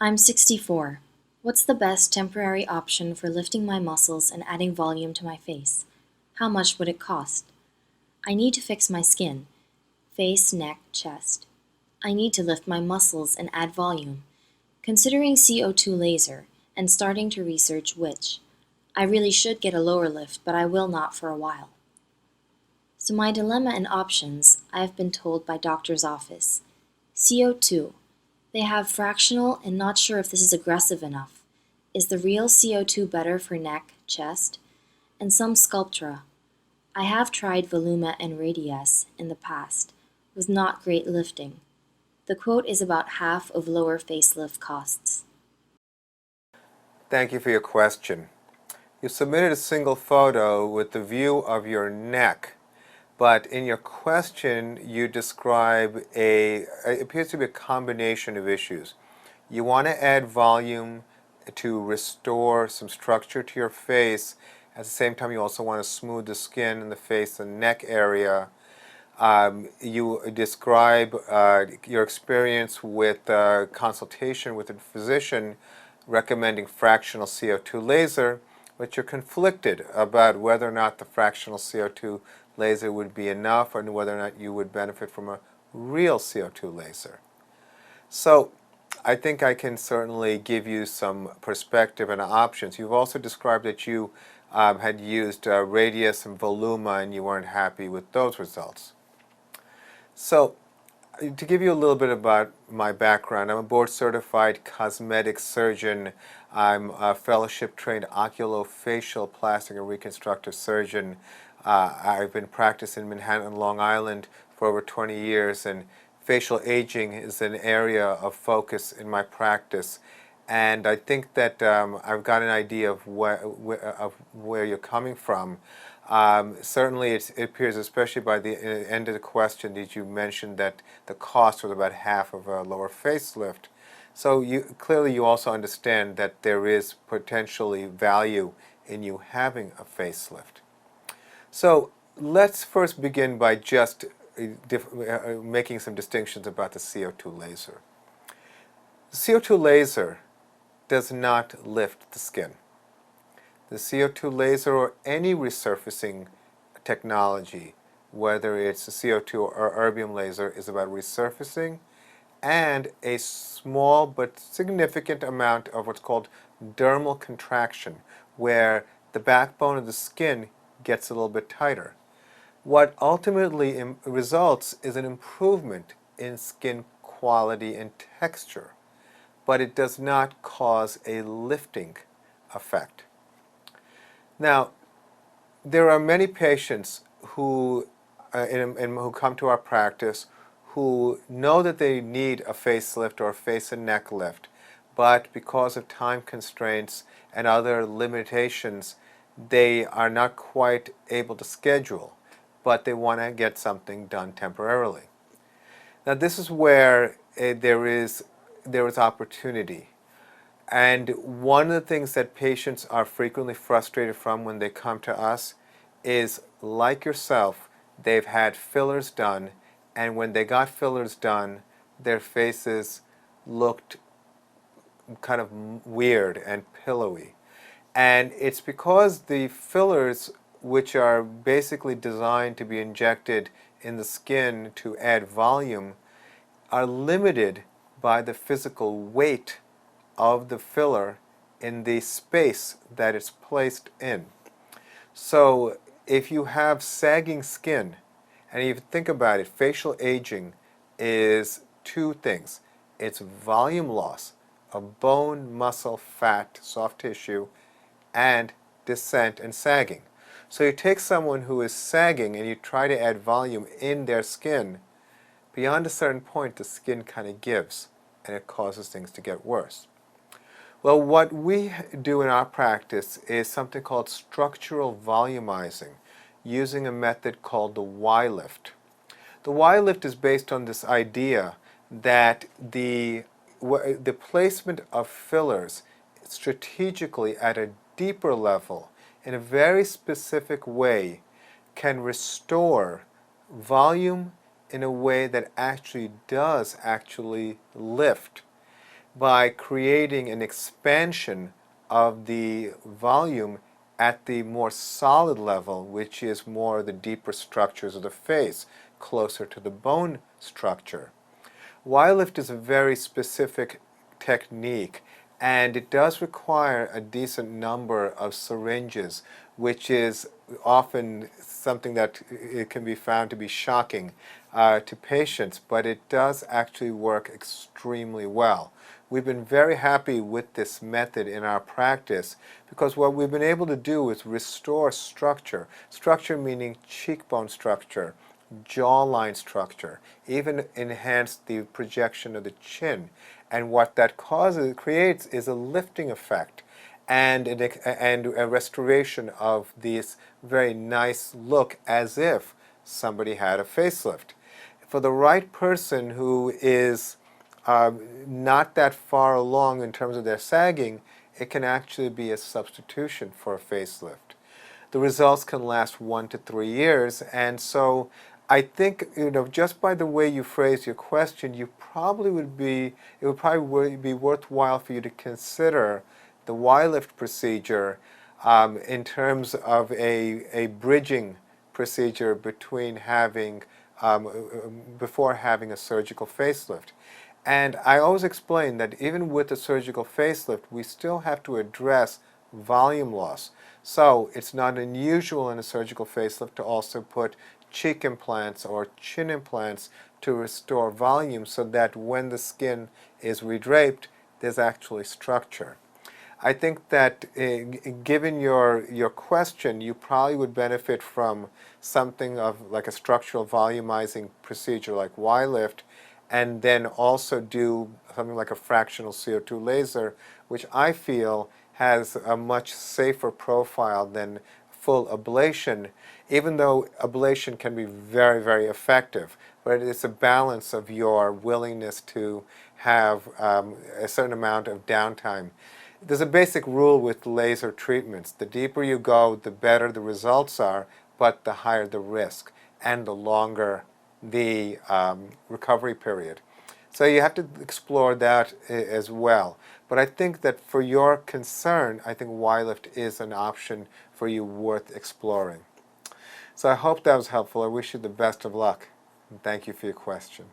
I'm 64. What's the best temporary option for lifting my muscles and adding volume to my face? How much would it cost? I need to fix my skin, face, neck, chest. I need to lift my muscles and add volume. Considering CO2 laser and starting to research which. I really should get a lower lift, but I will not for a while. So my dilemma and options, I have been told by doctor's office. CO2. They have fractional and not sure if this is aggressive enough. Is the real CO2 better for neck, chest? And some Sculptra. I have tried Voluma and Radius in the past, with not great lifting. The quote is about half of lower facelift costs. Thank you for your question. You submitted a single photo with the view of your neck, but in your question you describe it appears to be a combination of issues. You want to add volume to restore some structure to your face. At the same time, you also want to smooth the skin in the face and neck area. You describe your experience with consultation with a physician recommending fractional CO2 laser, but you're conflicted about whether or not the fractional CO2 laser would be enough and whether or not you would benefit from a real CO2 laser. So I think I can certainly give you some perspective and options. You've also described that you had used Radius and Voluma and you weren't happy with those results. So to give you a little bit about my background, I'm a board-certified cosmetic surgeon. I'm a fellowship-trained oculofacial plastic and reconstructive surgeon. I've been practicing in Manhattan and Long Island for over 20 years, and facial aging is an area of focus in my practice. And I think that I've got an idea of where you're coming from. Certainly it appears, especially by the end of the question, that you mentioned that the cost was about half of a lower facelift. So clearly you also understand that there is potentially value in you having a facelift. So let's first begin by just making some distinctions about the CO2 laser. The CO2 laser does not lift the skin. The CO2 laser or any resurfacing technology, whether it's a CO2 or erbium laser, is about resurfacing and a small but significant amount of what's called dermal contraction, where the backbone of the skin gets a little bit tighter. What ultimately results is an improvement in skin quality and texture, but it does not cause a lifting effect. Now, there are many patients who come to our practice who know that they need a facelift or a face and neck lift, but because of time constraints and other limitations, they are not quite able to schedule, but they want to get something done temporarily. Now, this is where there is opportunity. And one of the things that patients are frequently frustrated from when they come to us is, like yourself, they've had fillers done, and when they got fillers done, their faces looked kind of weird and pillowy. And it's because the fillers, which are basically designed to be injected in the skin to add volume, are limited by the physical weight of the filler in the space that it's placed in. So if you have sagging skin, and if you think about it, facial aging is two things. It's volume loss of bone, muscle, fat, soft tissue, and descent and sagging. So you take someone who is sagging and you try to add volume in their skin, beyond a certain point the skin kind of gives and it causes things to get worse. Well, what we do in our practice is something called structural volumizing, using a method called the Y-lift. The Y-lift is based on this idea that the placement of fillers strategically at a deeper level in a very specific way can restore volume in a way that actually does lift. by creating an expansion of the volume at the more solid level, which is more the deeper structures of the face, closer to the bone structure. Y-lift is a very specific technique, and it does require a decent number of syringes, which is often something that it can be found to be shocking to patients, but it does actually work extremely well. We've been very happy with this method in our practice because what we've been able to do is restore structure, structure meaning cheekbone structure, jawline structure, even enhance the projection of the chin. And what that creates is a lifting effect and a restoration of this very nice look as if somebody had a facelift. For the right person who is not that far along in terms of their sagging, it can actually be a substitution for a facelift. The results can last 1 to 3 years, and so I think, just by the way you phrase your question, it would probably be worthwhile for you to consider the Y-lift procedure in terms of a bridging procedure between before having a surgical facelift. And I always explain that even with a surgical facelift, we still have to address volume loss. So it's not unusual in a surgical facelift to also put cheek implants or chin implants to restore volume so that when the skin is redraped, there's actually structure. I think that given your question, you probably would benefit from something of like a structural volumizing procedure like Y-lift, and then also do something like a fractional CO2 laser, which I feel has a much safer profile than full ablation, even though ablation can be very, very effective. But it's a balance of your willingness to have a certain amount of downtime. There's a basic rule with laser treatments. The deeper you go, the better the results are, but the higher the risk and the longer the recovery period. So you have to explore that as well. But I think that for your concern, I think Y-lift is an option for you worth exploring. So I hope that was helpful. I wish you the best of luck, and thank you for your question.